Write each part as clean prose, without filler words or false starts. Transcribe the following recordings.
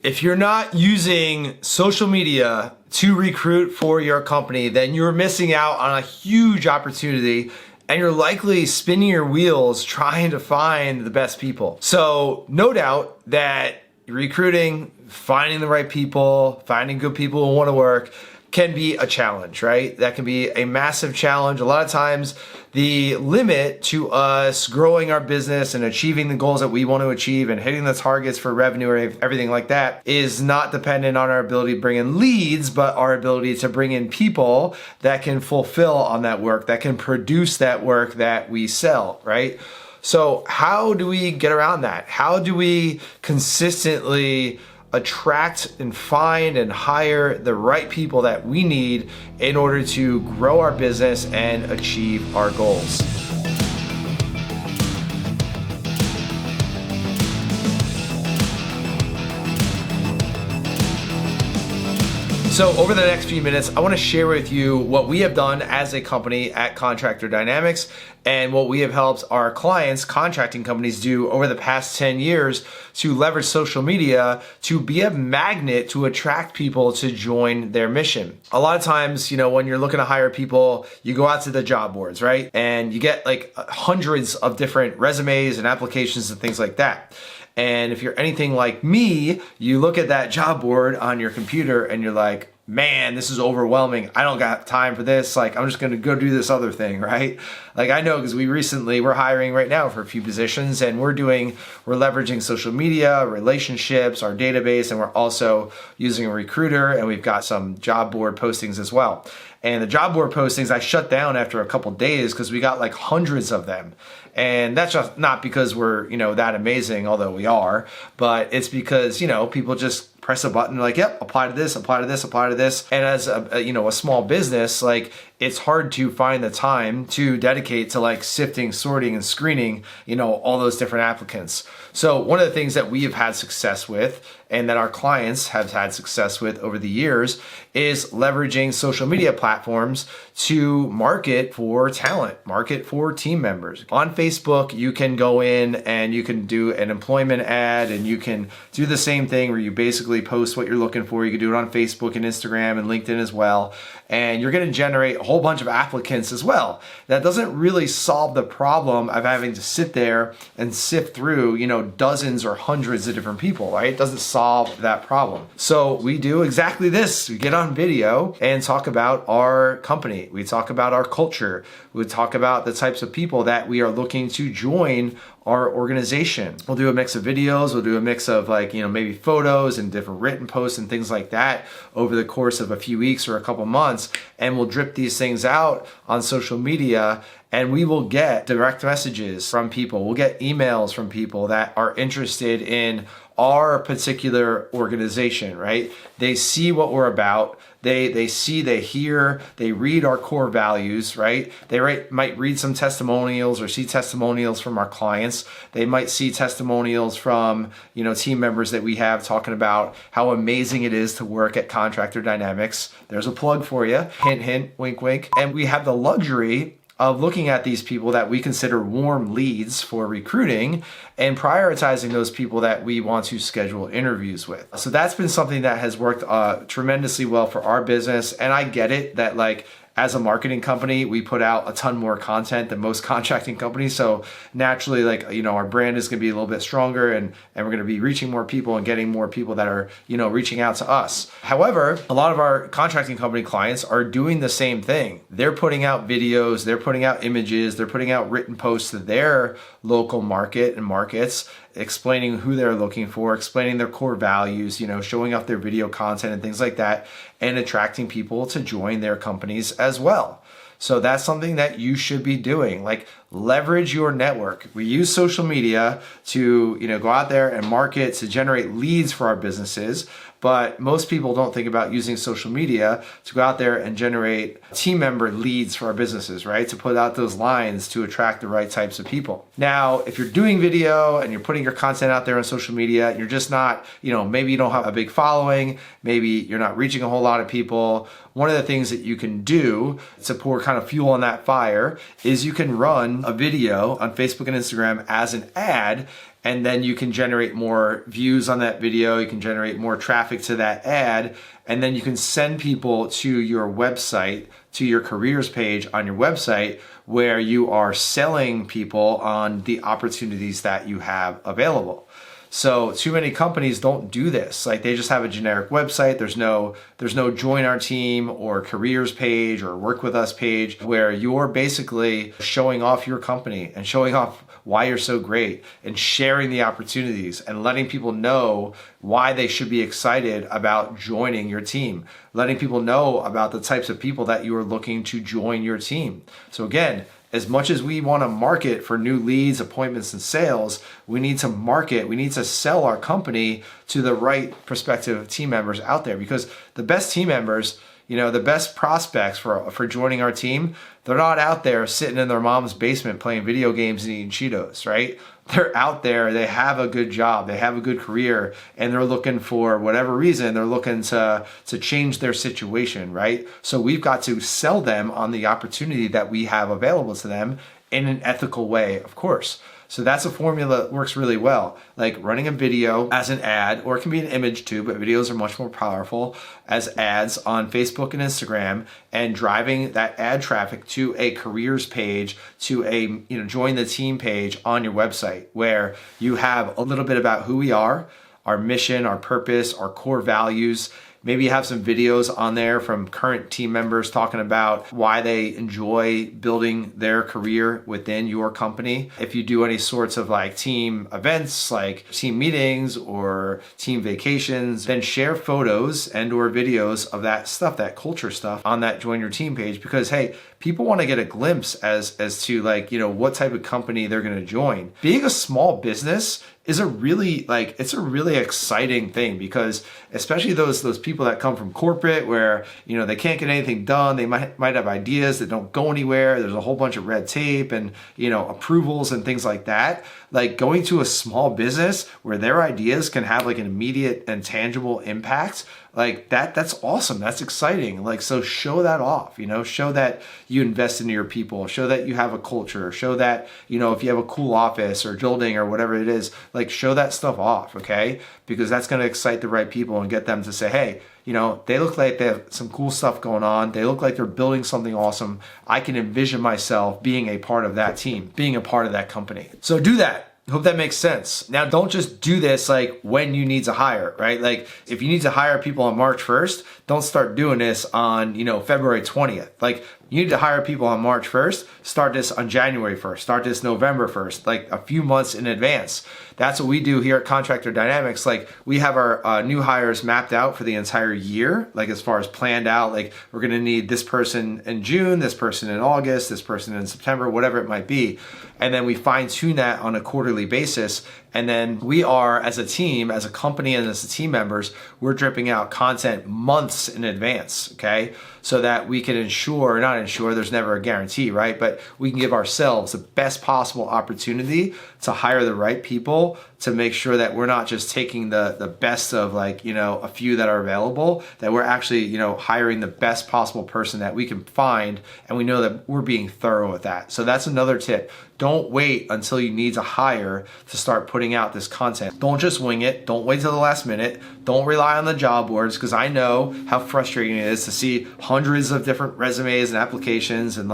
If you're not using social media to recruit for your company, then you're missing out on a huge opportunity and you're likely spinning your wheels trying to find the best people. So no doubt that recruiting, finding the right people, finding good people who want to work can be a challenge, right? That can be a massive challenge. A lot of times the limit to us growing our business and achieving the goals that we want to achieve and hitting the targets for revenue or everything like that is not dependent on our ability to bring in leads, but our ability to bring in people that can fulfill on that work, that can produce that work that we sell, right? So how do we get around that? How do we consistently attract and find and hire the right people that we need in order to grow our business and achieve our goals? So over the next few minutes, I want to share with you what we have done as a company at Contractor Dynamics and what we have helped our clients, contracting companies, do over the past 10 years to leverage social media to be a magnet to attract people to join their mission. A lot of times, when you're looking to hire people, you go out to the job boards, right? And you get like hundreds of different resumes and applications and things like that. And if you're anything like me, you look at that job board on your computer and you're like, man, this is overwhelming. I don't got time for this. Like, I'm just going to go do this other thing, right? Like, I know because we're hiring right now for a few positions and we're leveraging social media, relationships, our database, and we're also using a recruiter, and we've got some job board postings as well. And the job board postings I shut down after a couple days because we got like hundreds of them. And that's just not because we're, that amazing, although we are, but it's because, people just press a button like, yep, apply to this, apply to this, apply to this. And as a small business, like, it's hard to find the time to dedicate to like sifting, sorting, and screening, all those different applicants. So one of the things that we have had success with and that our clients have had success with over the years is leveraging social media platforms to market for talent, market for team members. On Facebook, you can go in and you can do an employment ad, and you can do the same thing where you basically post what you're looking for. You can do it on Facebook and Instagram and LinkedIn as well. And you're going to generate a whole bunch of applicants as well. That doesn't really solve the problem of having to sit there and sift through, dozens or hundreds of different people, right? It doesn't solve that problem. So we do exactly this. We get on video and talk about our company. We talk about our culture. We talk about the types of people that we are looking to join our organization. We'll do a mix of videos. We'll do a mix of maybe photos and different written posts and things like that over the course of a few weeks or a couple months. And we'll drip these things out on social media, and we will get direct messages from people. We'll get emails from people that are interested in our particular organization, right? They see what we're about. They see, they hear, they read our core values, right? They might read some testimonials or see testimonials from our clients. They might see testimonials from, team members that we have talking about how amazing it is to work at Contractor Dynamics. There's a plug for you. Hint, hint, wink, wink. And we have the luxury of looking at these people that we consider warm leads for recruiting and prioritizing those people that we want to schedule interviews with. So that's been something that has worked tremendously well for our business. And I get it that as a marketing company, we put out a ton more content than most contracting companies. So naturally, our brand is going to be a little bit stronger, and we're going to be reaching more people and getting more people that are, reaching out to us. However, a lot of our contracting company clients are doing the same thing. They're putting out videos, they're putting out images, they're putting out written posts to their local market and markets, explaining who they're looking for, explaining their core values, showing off their video content and things like that, and attracting people to join their companies as well. So that's something that you should be doing. Leverage your network. We use social media to, go out there and market, to generate leads for our businesses. But most people don't think about using social media to go out there and generate team member leads for our businesses, right? To put out those lines to attract the right types of people. Now, if you're doing video and you're putting your content out there on social media and you're just not, maybe you don't have a big following, maybe you're not reaching a whole lot of people, one of the things that you can do to pour kind of fuel on that fire is you can run a video on Facebook and Instagram as an ad, and then you can generate more views on that video, you can generate more traffic to that ad, and then you can send people to your website, to your careers page on your website, where you are selling people on the opportunities that you have available. So too many companies don't do this. Like, they just have a generic website. There's no join our team or careers page or work with us page where you're basically showing off your company and showing off why you're so great and sharing the opportunities and letting people know why they should be excited about joining your team, letting people know about the types of people that you are looking to join your team. So again, as much as we want to market for new leads, appointments, and sales, we need to market, we need to sell our company to the right prospective team members out there, because the best team members, the best prospects for joining our team, they're not out there sitting in their mom's basement playing video games and eating Cheetos, right? They're out there, they have a good job, they have a good career, and they're looking for whatever reason, they're looking to change their situation, right? So we've got to sell them on the opportunity that we have available to them in an ethical way, of course. So that's a formula that works really well. Like running a video as an ad, or it can be an image too, but videos are much more powerful as ads on Facebook and Instagram, and driving that ad traffic to a careers page, to a join the team page on your website, where you have a little bit about who we are, our mission, our purpose, our core values. Maybe you have some videos on there from current team members talking about why they enjoy building their career within your company. If you do any sorts of like team events, like team meetings or team vacations, then share photos and or videos of that stuff, that culture stuff, on that join your team page, because hey, people want to get a glimpse as to what type of company they're going to join. Being a small business is a really exciting thing, because especially those people that come from corporate where they can't get anything done, they might have ideas that don't go anywhere, there's a whole bunch of red tape and approvals and things like that. Like, going to a small business where their ideas can have like an immediate and tangible impact, like that's awesome, that's exciting. Like, so show that off, show that you invest into your people, show that you have a culture, show that if you have a cool office or building or whatever it is, like show that stuff off, okay? Because that's going to excite the right people and get them to say, hey, they look like they have some cool stuff going on, they look like they're building something awesome, I can envision myself being a part of that team, being a part of that company. So do that. Hope that makes sense. Now, don't just do this like when you need to hire, right? Like, if you need to hire people on March 1st, don't start doing this on, February 20th. Like, you need to hire people on March 1st, start this on January 1st, start this November 1st, like a few months in advance. That's what we do here at Contractor Dynamics. Like, we have our new hires mapped out for the entire year, like as far as planned out, like we're gonna need this person in June, this person in August, this person in September, whatever it might be. And then we fine tune that on a quarterly basis. And then we are, as a team, as a company, and as a team members, we're dripping out content months in advance, okay? So that we can not ensure, there's never a guarantee, right? But we can give ourselves the best possible opportunity to hire the right people, to make sure that we're not just taking the best of a few that are available, that we're actually, hiring the best possible person that we can find, and we know that we're being thorough with that. So that's another tip. Don't wait until you need to hire to start putting out this content. Don't just wing it. Don't wait till the last minute. Don't rely on the job boards, because I know how frustrating it is to see hundreds of different resumes and applications, and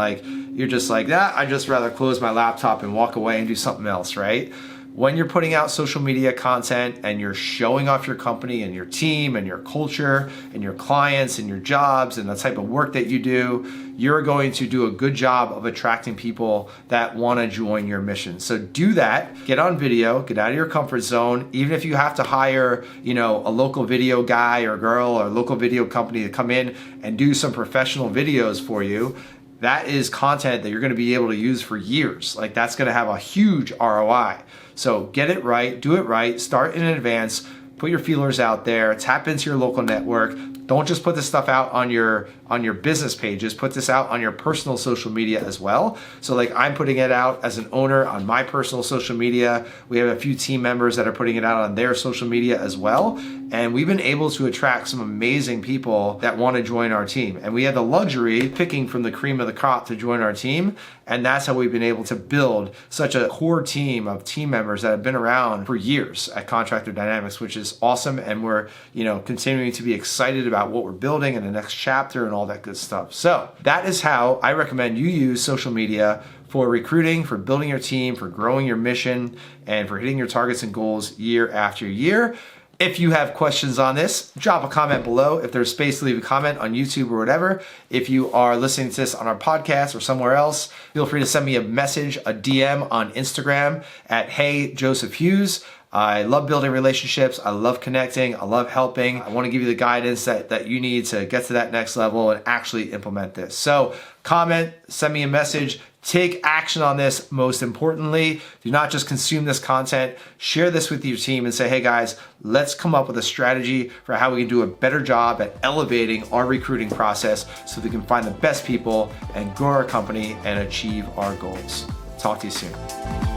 you're just like, I'd just rather close my laptop and walk away and do something else, right? When you're putting out social media content and you're showing off your company and your team and your culture and your clients and your jobs and the type of work that you do, you're going to do a good job of attracting people that want to join your mission. So do that. Get on video, get out of your comfort zone. Even if you have to hire, a local video guy or girl or a local video company to come in and do some professional videos for you, that is content that you're going to be able to use for years. Like, that's going to have a huge ROI. So get it right, do it right, start in advance, put your feelers out there, tap into your local network. Don't just put this stuff out on your business pages, put this out on your personal social media as well. So like I'm putting it out as an owner on my personal social media. We have a few team members that are putting it out on their social media as well. And we've been able to attract some amazing people that want to join our team. And we have the luxury picking from the cream of the crop to join our team. And that's how we've been able to build such a core team of team members that have been around for years at Contractor Dynamics, which is awesome. And we're, continuing to be excited about what we're building in the next chapter and all that good stuff. So that is how I recommend you use social media for recruiting, for building your team, for growing your mission, and for hitting your targets and goals year after year. If you have questions on this, drop a comment below. If there's space to leave a comment on YouTube or whatever. If you are listening to this on our podcast or somewhere else, feel free to send me a message, a DM on Instagram at �hey_Joseph_Hughes. I love building relationships. I love connecting. I love helping. I want to give you the guidance that you need to get to that next level and actually implement this. So comment, send me a message, take action on this. Most importantly, do not just consume this content, share this with your team and say, hey guys, let's come up with a strategy for how we can do a better job at elevating our recruiting process so we can find the best people and grow our company and achieve our goals. Talk to you soon.